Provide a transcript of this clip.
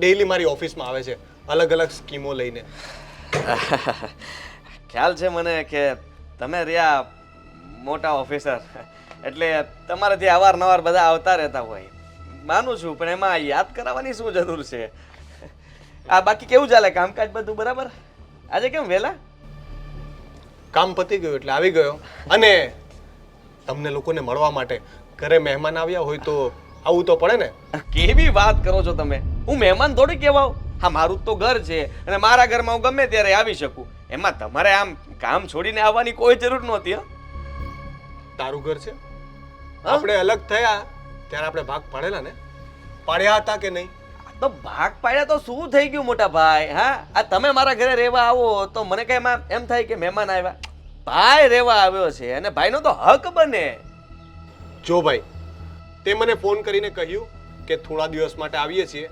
Daily મારી ઓફિસમાં આવે છે અલગ અલગ સ્કીમો લઈને. ખ્યાલ છે મને કે તમે રહ્યા મોટા ઓફિસર એટલે તમારે ત્યાં અવારનવાર બધા આવતા રહેતા હોય. માનું છું, પણ એમાં યાદ કરાવવાની શું જરૂર છે? આ બાકી કેવું ચાલે? કામકાજ બધું બરાબર? આજે કેમ વહેલા? કામ પતી ગયું એટલે આવી ગયો. અને તમને લોકોને મળવા માટે ઘરે મહેમાન આવ્યા હોય તો આવવું તો પડે ને. કેવી વાત કરો છો તમે? હું મહેમાન થોડી કહેવાઉં. હા, મારું તો ઘર છે અને મારા ઘરમાં હું ગમે ત્યારે આવી શકું. એમાં તમારે આમ કામ છોડીને આવવાની કોઈ જરૂર નહોતી. હા, તારું ઘર છે. આપણે અલગ થયા ત્યારે આપણે ભાગ પાડેલા ને? પાડ્યા હતા કે નહીં? તો ભાગ પાડ્યા તો શું થઈ ગયું મોટા ભાઈ? હા, આ તમે મારા ઘરે રહેવા આવો તો મને કઈ એમ થાય કે મહેમાન આવ્યા. ભાઈ રહેવા આવ્યો છે અને ભાઈનો તો હક બને. જો ભાઈ, તે મને ફોન કરીને કહ્યું કે થોડા દિવસ માટે આવીએ છીએ